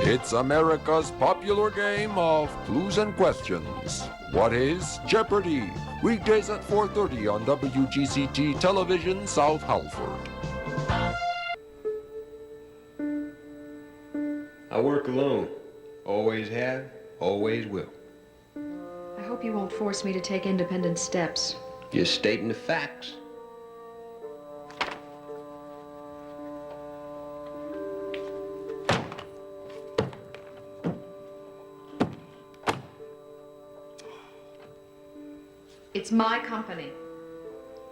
It's America's popular game of clues and questions. What is Jeopardy? Weekdays at 4:30 on WGCT Television, South Halford. I work alone. Always have, always will. I hope you won't force me to take independent steps. Just stating the facts. It's my company.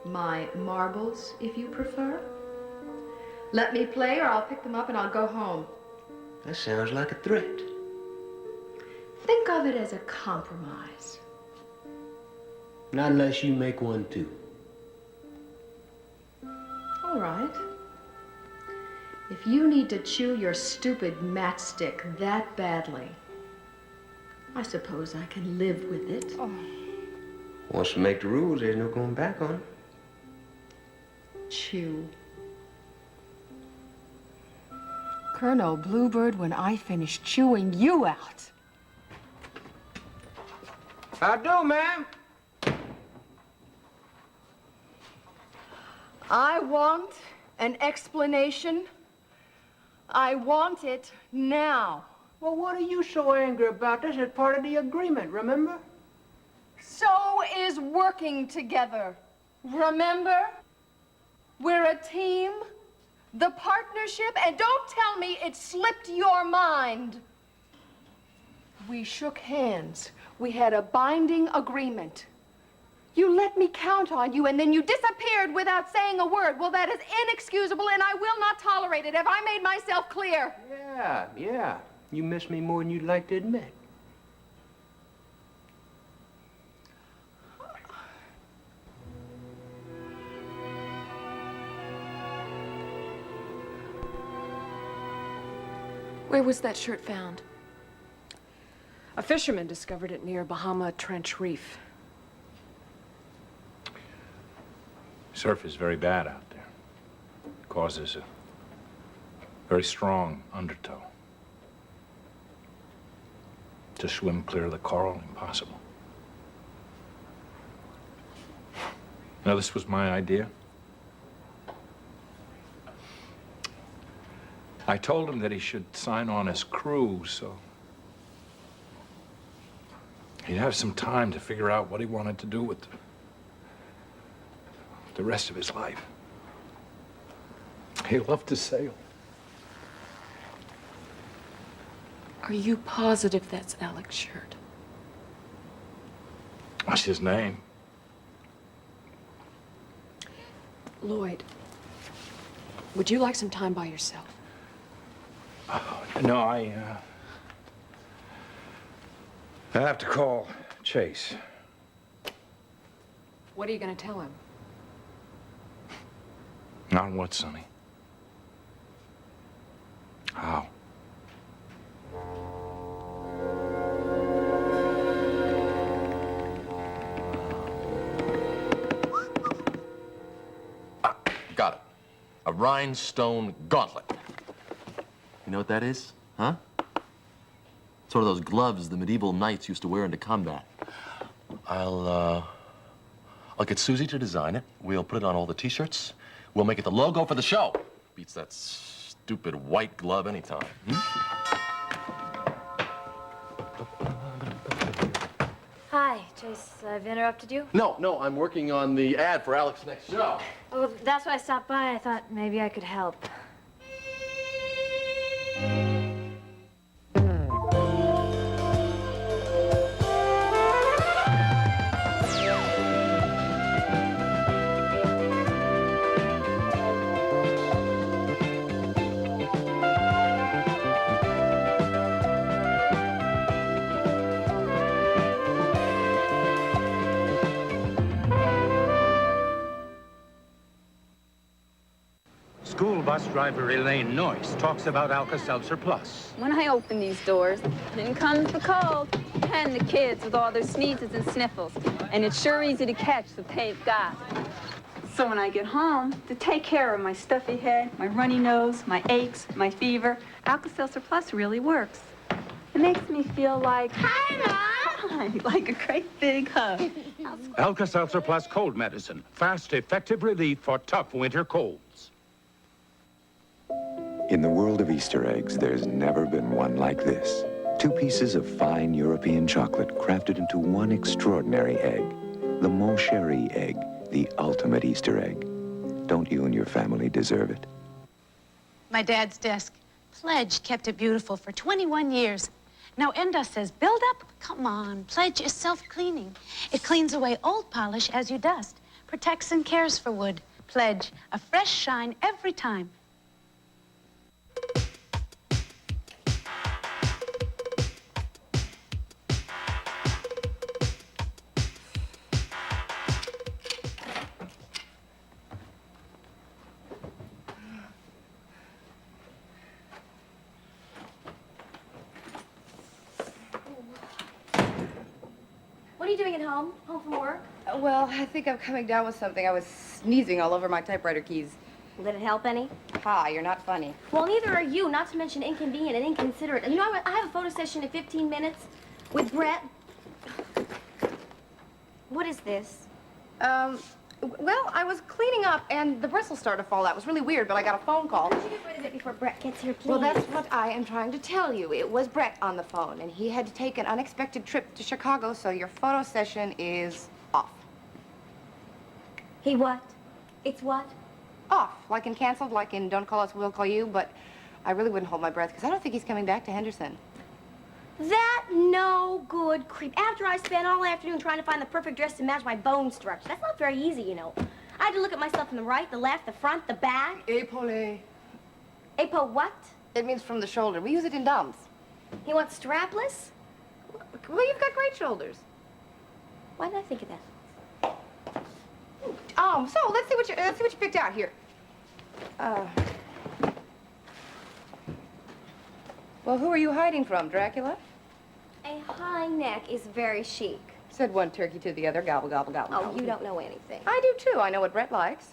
My marbles, if you prefer. Let me play or I'll pick them up and I'll go home. That sounds like a threat. Think of it as a compromise. Not unless you make one too. All right. If you need to chew your stupid matchstick that badly, I suppose I can live with it. Oh. Once you make the rules, there's no going back on it. Chew. Colonel Bluebird, when I finish chewing you out. How do, ma'am? I want an explanation. I want it now. Well, what are you so angry about? This is part of the agreement, remember? So is working together. Remember? We're a team, the partnership, and don't tell me it slipped your mind. We shook hands. We had a binding agreement. You let me count on you, and then you disappeared without saying a word. Well, that is inexcusable, and I will not tolerate it. Have I made myself clear? Yeah. You miss me more than you'd like to admit. Where was that shirt found? A fisherman discovered it near Bahama Trench Reef. Surf is very bad out there. It causes a very strong undertow. To swim clear of the coral, impossible. Now, this was my idea. I told him that he should sign on as crew, so he'd have some time to figure out what he wanted to do with the rest of his life. He loved to sail. Are you positive that's Alec's shirt? What's his name? Lloyd, would you like some time by yourself? No, I have to call Chase. What are you going to tell him? On what, Sonny? How? Got it. A rhinestone gauntlet. You know what that is? Huh? Sort of those gloves the medieval knights used to wear into combat. I'll get Susie to design it. We'll put it on all the T-shirts. We'll make it the logo for the show. Beats that stupid white glove anytime. Hi, Chase. I've interrupted you? No, I'm working on the ad for Alec's next show. Well, that's why I stopped by. I thought maybe I could help. School bus driver Elaine Noyce talks about Alka-Seltzer Plus. When I open these doors, in comes the cold and the kids with all their sneezes and sniffles. And it's sure easy to catch what they've got. So when I get home, to take care of my stuffy head, my runny nose, my aches, my fever, Alka-Seltzer Plus really works. It makes me feel like, hi, Mom! Hi, like a great big hug. Alka-Seltzer Plus cold medicine. Fast, effective relief for tough winter colds. In the world of Easter eggs, there's never been one like this. 2 pieces of fine European chocolate crafted into one extraordinary egg. The Mon Chéri egg, the ultimate Easter egg. Don't you and your family deserve it? My dad's desk. Pledge kept it beautiful for 21 years. Now Enda says, build up. Come on, Pledge is self-cleaning. It cleans away old polish as you dust, protects and cares for wood. Pledge, a fresh shine every time. What are you doing at home? Home from work? Well, I think I'm coming down with something. I was sneezing all over my typewriter keys. Did it help any? Ha, you're not funny. Well, neither are you, not to mention inconvenient and inconsiderate. You know, I have a photo session in 15 minutes with Brett. What is this? Well, I was cleaning up and the bristles started to fall out. It was really weird, but I got a phone call. Could you get rid of it before Brett gets here, please? Well, that's what I am trying to tell you. It was Brett on the phone, and he had to take an unexpected trip to Chicago, so your photo session is off. He what? It's what? Off, like in canceled, like in don't call us, we'll call you, but I really wouldn't hold my breath because I don't think he's coming back to Henderson. That no good creep. After I spent all afternoon trying to find the perfect dress to match my bone structure. That's not very easy, you know. I had to look at myself from the right, the left, the front, the back. Épaulé. Épaule what? It means from the shoulder. We use it in dumps. He wants strapless? Well, you've got great shoulders. Why did I think of that? So let's see what you picked out here. Well, who are you hiding from, Dracula? A high neck is very chic. Said one turkey to the other, gobble, gobble, gobble. Oh, gobble. you don't know anything. I do, too. I know what Brett likes.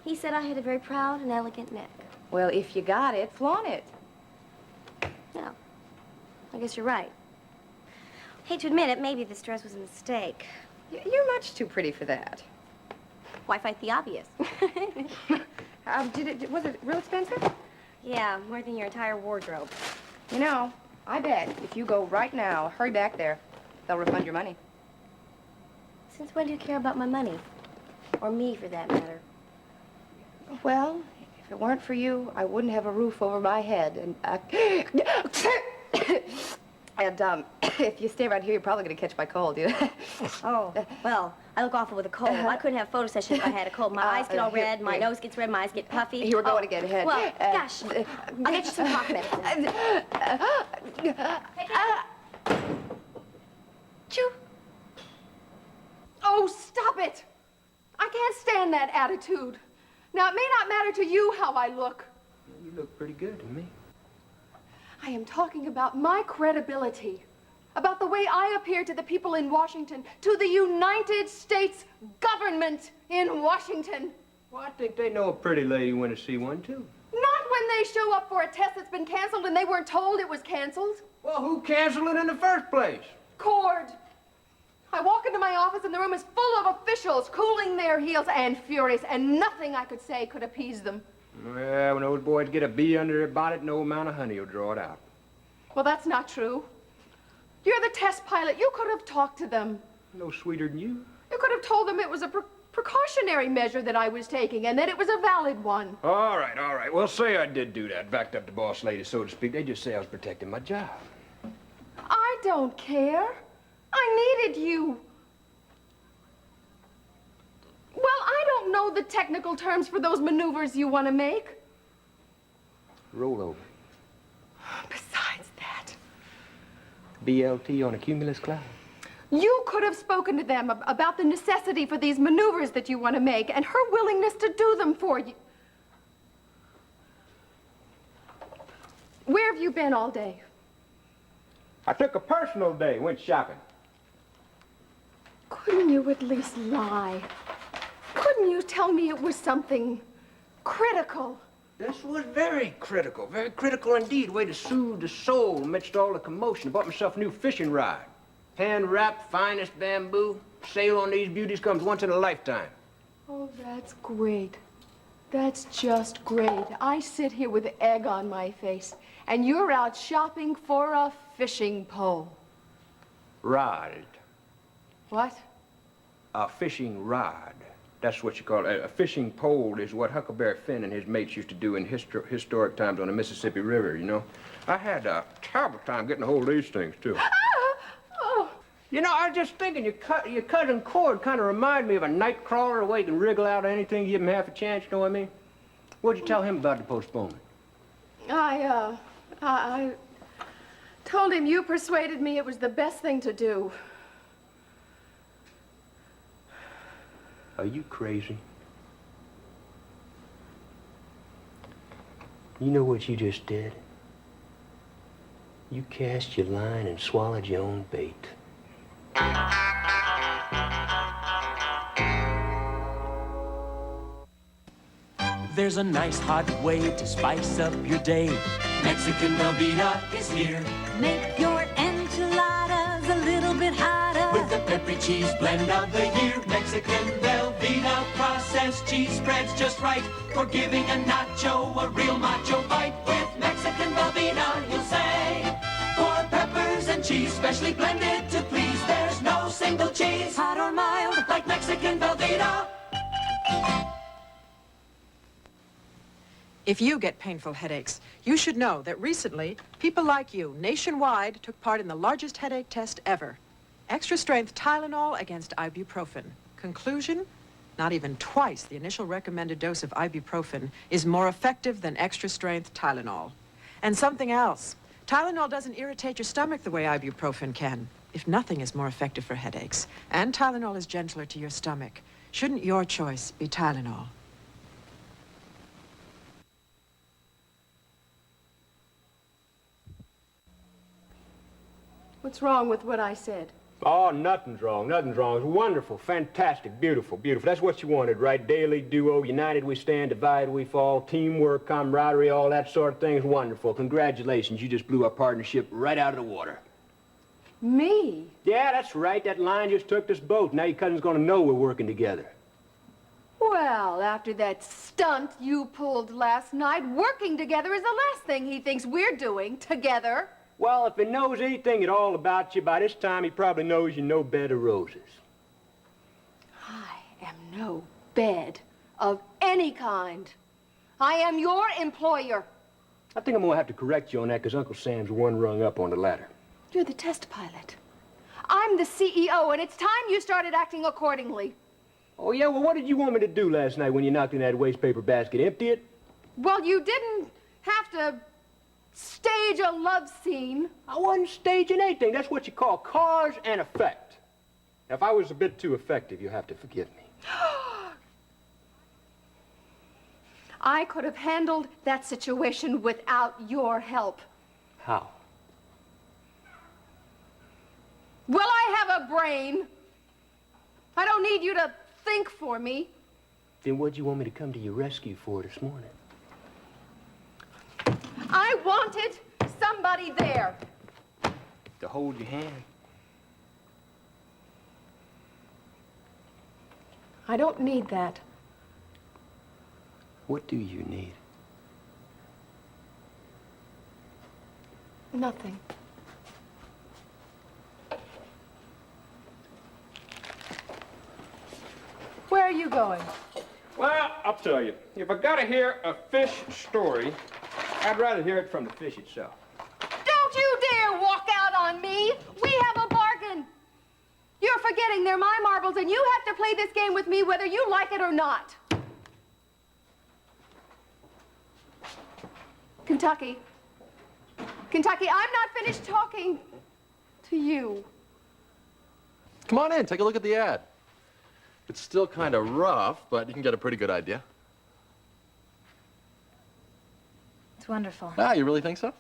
He said I had a very proud and elegant neck. Well, if you got it, flaunt it. No. I guess you're right. Hate to admit it, maybe this dress was a mistake. You're much too pretty for that. Why fight the obvious? Was it real expensive? Yeah, more than your entire wardrobe. You know, I bet if you go right now, hurry back there, they'll refund your money. Since when do you care about my money? Or me, for that matter? Well, if it weren't for you, I wouldn't have a roof over my head, and if you stay right here, you're probably going to catch my cold, you know? Oh, well, I look awful with a cold. I couldn't have a photo session if I had a cold. My eyes get all red, my nose gets red, my eyes get puffy. You were going to get ahead. Well, gosh, I'll get you some cough medicine. Choo. Oh, stop it! I can't stand that attitude. Now, it may not matter to you how I look. You look pretty good to me. I am talking about my credibility, about the way I appear to the people in Washington, to the United States government in Washington. Well, I think they know a pretty lady when they see one, too. Not when they show up for a test that's been canceled and they weren't told it was canceled. Well, who canceled it in the first place? Cord. I walk into my office and the room is full of officials cooling their heels and furious, and nothing I could say could appease them. Well, when those boys get a bee under their bonnet, no amount of honey will draw it out. Well, that's not true. You're the test pilot. You could have talked to them. No sweeter than you. You could have told them it was a precautionary measure that I was taking and that it was a valid one. All right, all right. Well, say I did do that, backed up the boss lady, so to speak. They just say I was protecting my job. I don't care. I needed you. Well, I don't know the technical terms for those maneuvers you want to make. Roll over. Besides that, BLT on a cumulus cloud. you could have spoken to them about the necessity for these maneuvers that you want to make and her willingness to do them for you. Where have you been all day? I took a personal day, went shopping. Couldn't you at least lie? Couldn't didn't you tell me it was something critical? This was very critical indeed. Way to soothe the soul amidst all the commotion. I bought myself a new fishing rod. Hand-wrapped, finest bamboo. Sail on these beauties comes once in a lifetime. Oh, that's great. That's just great. I sit here with egg on my face, and you're out shopping for a fishing pole. Rod. What? A fishing rod. That's what you call it. A fishing pole is what Huckleberry Finn and his mates used to do in historic times on the Mississippi River, you know. I had a terrible time getting a hold of these things, too. You know, I was just thinking, your cousin Cord kind of reminded me of a night crawler where you can wriggle out of anything, give him half a chance, you know what I mean? What'd you tell him about the postponement? I told him you persuaded me it was the best thing to do. Are you crazy? You know what you just did? You cast your line and swallowed your own bait. There's a nice hot way to spice up your day. Mexican Velveeta is here. Make your enchiladas a little bit hotter With the peppery cheese blend of the year. Mexican Velveeta processed cheese spreads just right for giving a nacho a real macho bite. With Mexican Velveeta, you'll say, for peppers and cheese specially blended to please. There's no single cheese, hot or mild, like Mexican Velveeta. If you get painful headaches, you should know that recently, people like you nationwide took part in the largest headache test ever. Extra-strength Tylenol against ibuprofen. Conclusion? Not even twice the initial recommended dose of ibuprofen is more effective than extra-strength Tylenol. And something else. Tylenol doesn't irritate your stomach the way ibuprofen can. If nothing is more effective for headaches, and Tylenol is gentler to your stomach, shouldn't your choice be Tylenol? What's wrong with what I said? Oh, nothing's wrong, nothing's wrong. It's wonderful, fantastic, beautiful, beautiful. That's what you wanted, right? Daily duo, united we stand, divided we fall, teamwork, camaraderie, all that sort of thing is wonderful. Congratulations, you just blew our partnership right out of the water. Me? Yeah, that's right. That line just took this boat. Now your cousin's gonna know we're working together. Well, after that stunt you pulled last night, working together is the last thing he thinks we're doing together. Well, if he knows anything at all about you, by this time he probably knows you no bed of roses. I am no bed of any kind. I am your employer. I think I'm gonna have to correct you on that because Uncle Sam's one rung up on the ladder. You're the test pilot. I'm the CEO, and it's time you started acting accordingly. Oh, yeah? Well, what did you want me to do last night when you knocked in that waste paper basket? Empty it? Well, you didn't have to stage a love scene. I wasn't staging anything. That's what you call cause and effect. Now, if I was a bit too effective, you'll have to forgive me. I could have handled that situation without your help. How? Well, I have a brain. I don't need you to think for me. Then what'd you want me to come to your rescue for this morning? I wanted somebody there. To hold your hand? I don't need that. What do you need? Nothing. Where are you going? Well, I'll tell you. If I gotta hear a fish story, I'd rather hear it from the fish itself. Don't you dare walk out on me. We have a bargain. You're forgetting they're my marbles, and you have to play this game with me whether you like it or not. Kentucky. Kentucky, I'm not finished talking to you. Come on in, take a look at the ad. It's still kind of rough, but you can get a pretty good idea. It's wonderful. Ah, you really think so?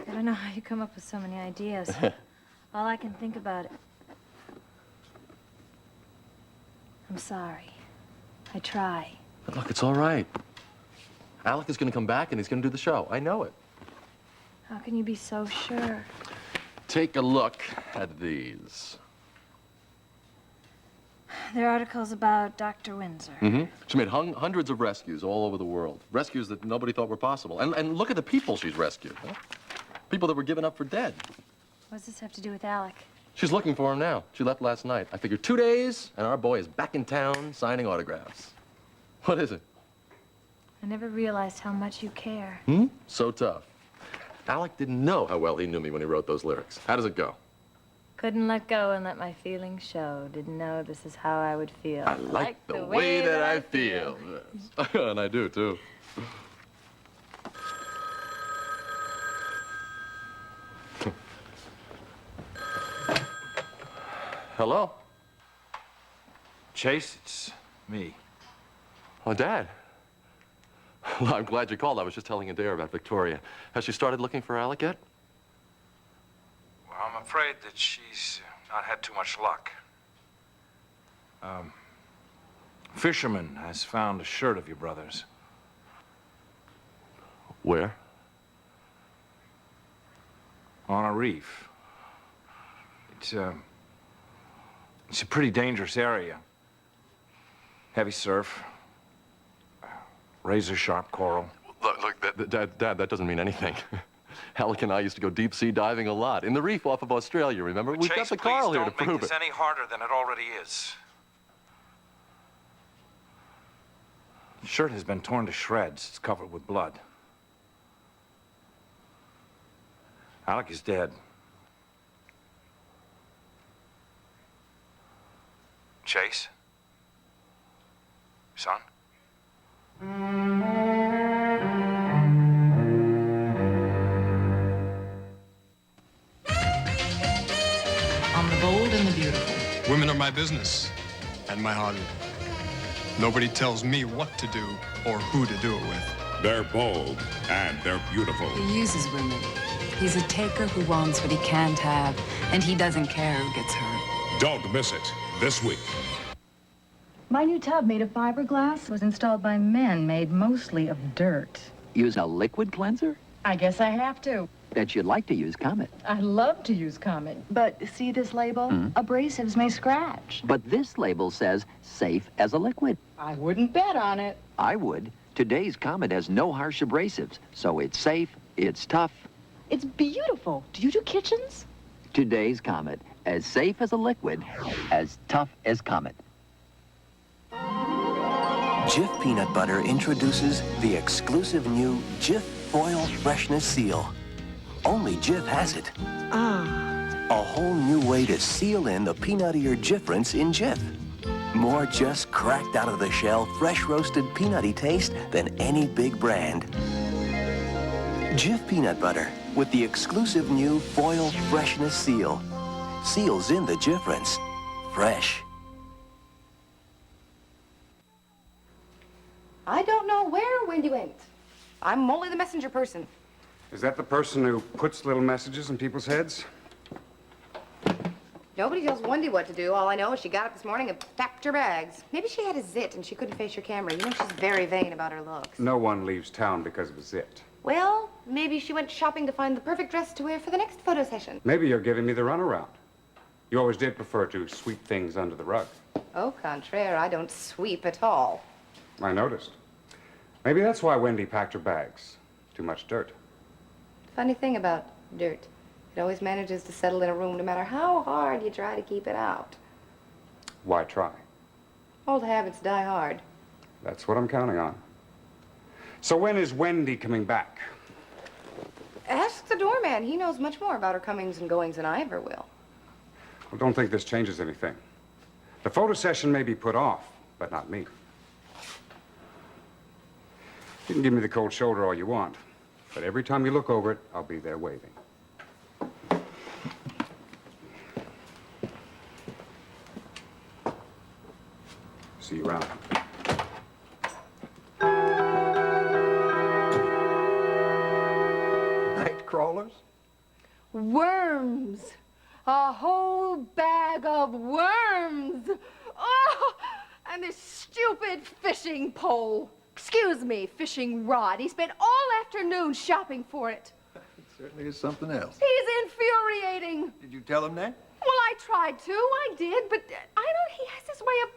I don't know how you come up with so many ideas. All I can think about... I'm sorry. I try. But look, it's all right. Alec is going to come back and he's going to do the show. I know it. How can you be so sure? Take a look at these. They're articles about Dr. Windsor. Mm-hmm. She made hundreds of rescues all over the world. Rescues that nobody thought were possible. And look at the people she's rescued. Huh? People that were given up for dead. What does this have to do with Alec? She's looking for him now. She left last night. I figured 2 days, and our boy is back in town signing autographs. What is it? I never realized how much you care. Hmm? So tough. Alec didn't know how well he knew me when he wrote those lyrics. How does it go? Couldn't let go and let my feelings show. Didn't know this is how I would feel. I like the way that I feel. Yes. And I do, too. Hello? Chase, it's me. Oh, Dad. Well, I'm glad you called. I was just telling Adair about Victoria. Has she started looking for Alec yet? Well, I'm afraid that she's not had too much luck. Fisherman has found a shirt of your brother's. Where? On a reef. It's a pretty dangerous area. Heavy surf. Razor-sharp coral. Look, Dad, that doesn't mean anything. Alec and I used to go deep-sea diving a lot. In the reef off of Australia, remember? We've got the coral here to prove it. Don't make this any harder than it already is. The shirt has been torn to shreds. It's covered with blood. Alec is dead. Chase? Son? On the bold and the beautiful. Women are my business and my hobby. Nobody tells me what to do or who to do it with. They're bold and they're beautiful. He uses women. He's a taker who wants what he can't have, and he doesn't care who gets hurt. Don't miss it this week. My new tub made of fiberglass was installed by men made mostly of dirt. Use a liquid cleanser? I guess I have to. Bet you'd like to use Comet. I love to use Comet. But see this label? Abrasives may scratch. But this label says safe as a liquid. I wouldn't bet on it. I would. Today's Comet has no harsh abrasives, so it's safe, it's tough. It's beautiful. Do you do kitchens? Today's Comet, as safe as a liquid, as tough as Comet. Jif Peanut Butter introduces the exclusive new Jif Foil Freshness Seal. Only Jif has it. A whole new way to seal in the peanuttier Jifference in Jif. More just cracked out of the shell, fresh roasted peanutty taste than any big brand. Jif Peanut Butter with the exclusive new Foil Freshness Seal. Seals in the Jifference. Fresh. I don't know where Wendy went. I'm only the messenger person. Is that the person who puts little messages in people's heads? Nobody tells Wendy what to do. All I know is she got up this morning and packed her bags. Maybe she had a zit and she couldn't face your camera. You know she's very vain about her looks. No one leaves town because of a zit. Well, maybe she went shopping to find the perfect dress to wear for the next photo session. Maybe you're giving me the runaround. You always did prefer to sweep things under the rug. Au contraire, I don't sweep at all. I noticed. Maybe that's why Wendy packed her bags. Too much dirt. Funny thing about dirt. It always manages to settle in a room no matter how hard you try to keep it out. Why try? Old habits die hard. That's what I'm counting on. So when is Wendy coming back? Ask the doorman. He knows much more about her comings and goings than I ever will. Well, don't think this changes anything. The photo session may be put off, but not me. You can give me the cold shoulder all you want, but every time you look over it, I'll be there waving. See you around. Night crawlers? Worms. A whole bag of worms. Oh, And this stupid fishing pole. Excuse me, fishing rod. He spent all afternoon shopping for it. It certainly is something else. He's infuriating. Did you tell him that? Well, I tried to. I did, but I don't. He has this way of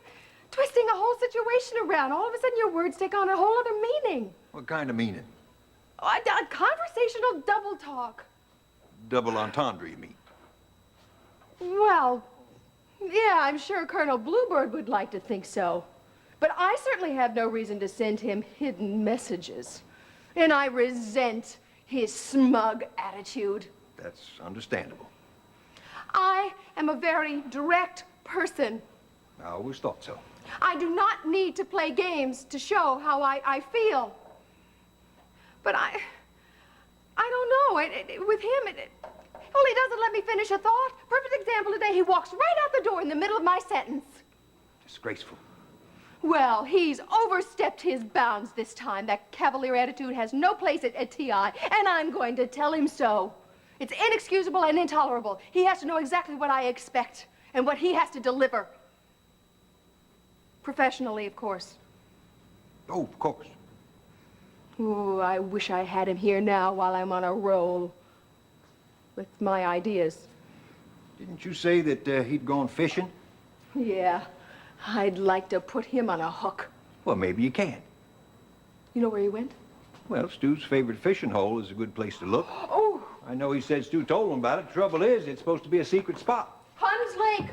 twisting a whole situation around. All of a sudden, your words take on a whole other meaning. What kind of meaning? A conversational double talk. Double entendre, you mean? Well, yeah, I'm sure Colonel Bluebird would like to think so. But I certainly have no reason to send him hidden messages. And I resent his smug attitude. That's understandable. I am a very direct person. I always thought so. I do not need to play games to show how I feel. But I don't know. With him, well, he doesn't let me finish a thought. Perfect example today, he walks right out the door in the middle of my sentence. Disgraceful. Well, he's overstepped his bounds this time. That cavalier attitude has no place at TI, and I'm going to tell him so. It's inexcusable and intolerable. He has to know exactly what I expect and what he has to deliver. Professionally, of course. Oh, of course. Ooh, I wish I had him here now while I'm on a roll with my ideas. Didn't you say that he'd gone fishing? Yeah, I'd like to put him on a hook. Well, maybe you can. You know where he went? Well, Stu's favorite fishing hole is a good place to look. Oh! I know he said Stu told him about it. Trouble is, it's supposed to be a secret spot. Hun's Lake.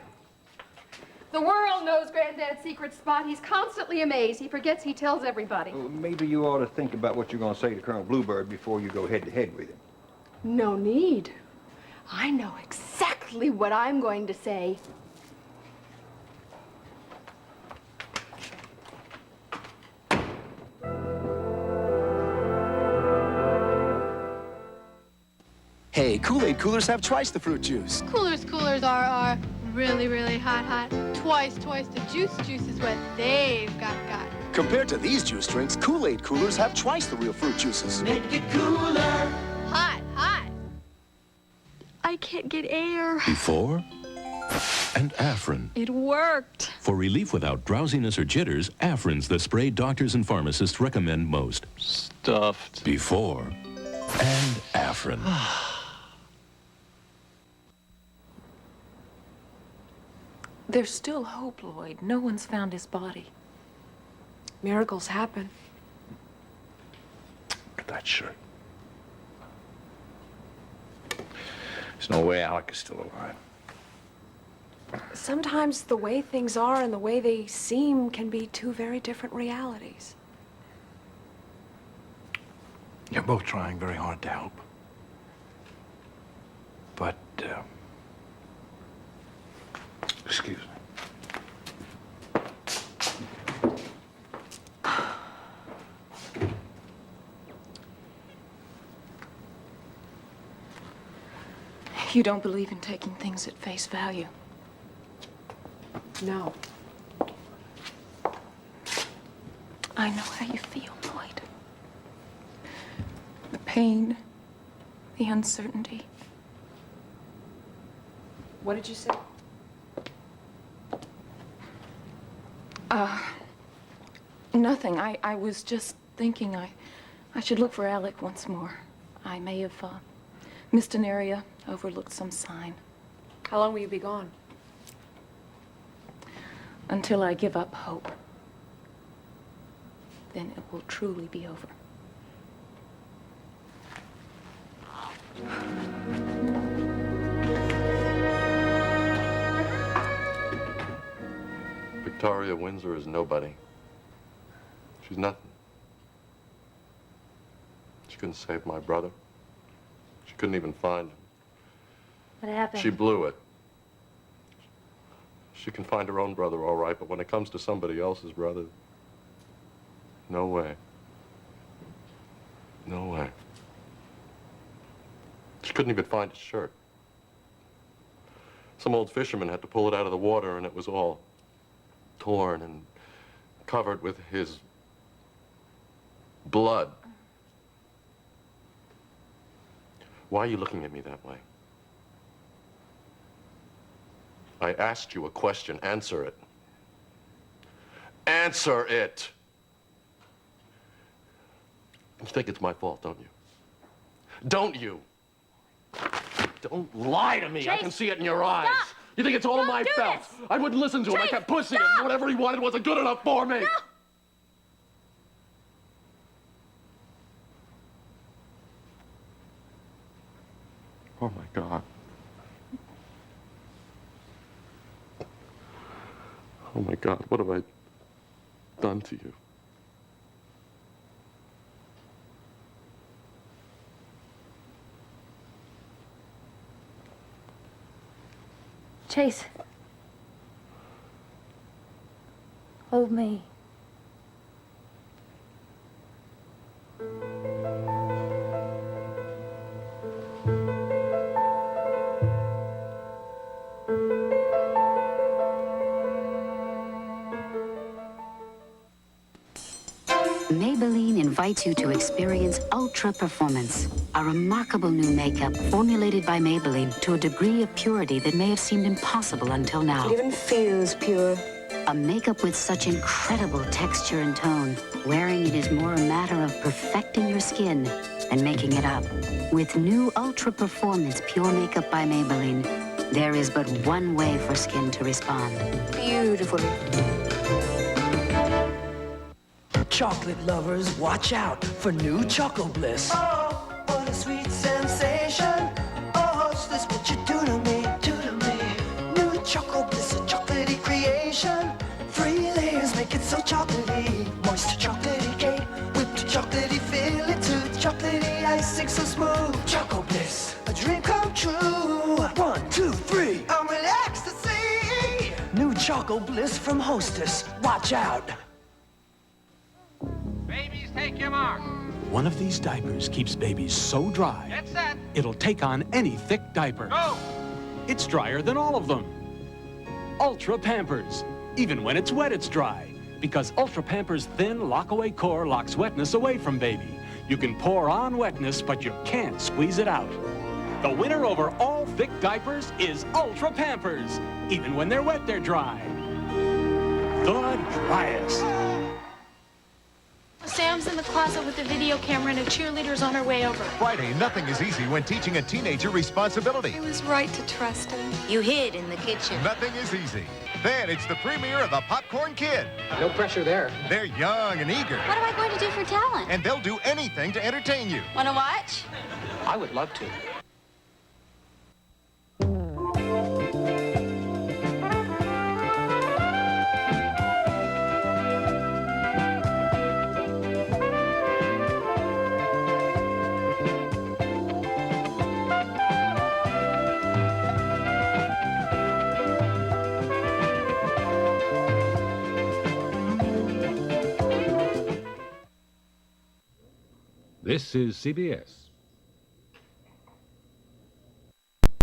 The world knows Granddad's secret spot. He's constantly amazed. He forgets he tells everybody. Well, maybe you ought to think about what you're going to say to Colonel Bluebird before you go head-to-head with him. No need. I know exactly what I'm going to say. Hey, Kool-Aid coolers have twice the fruit juice. Coolers are really hot. Twice the juice is what they've got. Compared to these juice drinks, Kool-Aid coolers have twice the real fruit juices. Make it cooler. Hot. I can't get air. Before and Afrin. It worked. For relief without drowsiness or jitters, Afrin's the spray doctors and pharmacists recommend most. Stuffed. Before and Afrin. There's still hope, Lloyd. No one's found his body. Miracles happen. Look at that shirt. There's no way Alec is still alive. Sometimes the way things are and the way they seem can be two very different realities. You're both trying very hard to help. But, excuse me. You don't believe in taking things at face value. No. I know how you feel, Lloyd. The pain, the uncertainty. What did you say? Nothing. I was just thinking I should look for Alec once more. I may have missed an area, overlooked some sign. How long will you be gone? Until I give up hope. Then it will truly be over. Victoria Windsor is nobody. She's nothing. She couldn't save my brother. She couldn't even find him. What happened? She blew it. She can find her own brother all right, but when it comes to somebody else's brother, no way. No way. She couldn't even find his shirt. Some old fisherman had to pull it out of the water, and it was all torn and covered with his blood. Why are you looking at me that way? I asked you a question. Answer it. Answer it. You think it's my fault, don't you? Don't you? Don't lie to me. Chase, I can see it in your eyes. stop. You think it's all Don't my do fault? this. I wouldn't listen to him. I Chase, kept pushing him. stop. Whatever he wanted wasn't good enough for me. No. Oh, my God. Oh, my God. What have I done to you? Chase. Hold me. Maybelline invites you to experience Ultra Performance, a remarkable new makeup formulated by Maybelline to a degree of purity that may have seemed impossible until now. It even feels pure. A makeup with such incredible texture and tone. Wearing it is more a matter of perfecting your skin than making it up. With new Ultra Performance Pure Makeup by Maybelline, there is but one way for skin to respond. Beautiful. Chocolate lovers, watch out for new Choco Bliss. Oh, what a sweet sensation. Oh, hostess, what you do to me, do to me. New Choco Bliss, a chocolatey creation. 3 layers make it so chocolatey. Moist chocolatey cake, whipped chocolatey filling to chocolatey icing so smooth. Choco Bliss, a dream come true. 1, 2, 3. I'm relaxed to see. New Choco Bliss from Hostess. Watch out. Babies, take your mark. One of these diapers keeps babies so dry, Get set. it'll take on any thick diaper. Go. It's drier than all of them. Ultra Pampers. Even when it's wet, it's dry. Because Ultra Pampers' thin lock-away core locks wetness away from baby. You can pour on wetness, but you can't squeeze it out. The winner over all thick diapers is Ultra Pampers. Even when they're wet, they're dry. The driest. Sam's in the closet with the video camera and a cheerleader's on her way over. Friday, nothing is easy when teaching a teenager responsibility. It was right to trust him. You hid in the kitchen. Nothing is easy. Then it's the premiere of The Popcorn Kid. No pressure there. They're young and eager, What am I going to do for talent? and they'll do anything to entertain you. Want to watch? I would love to. This is CBS.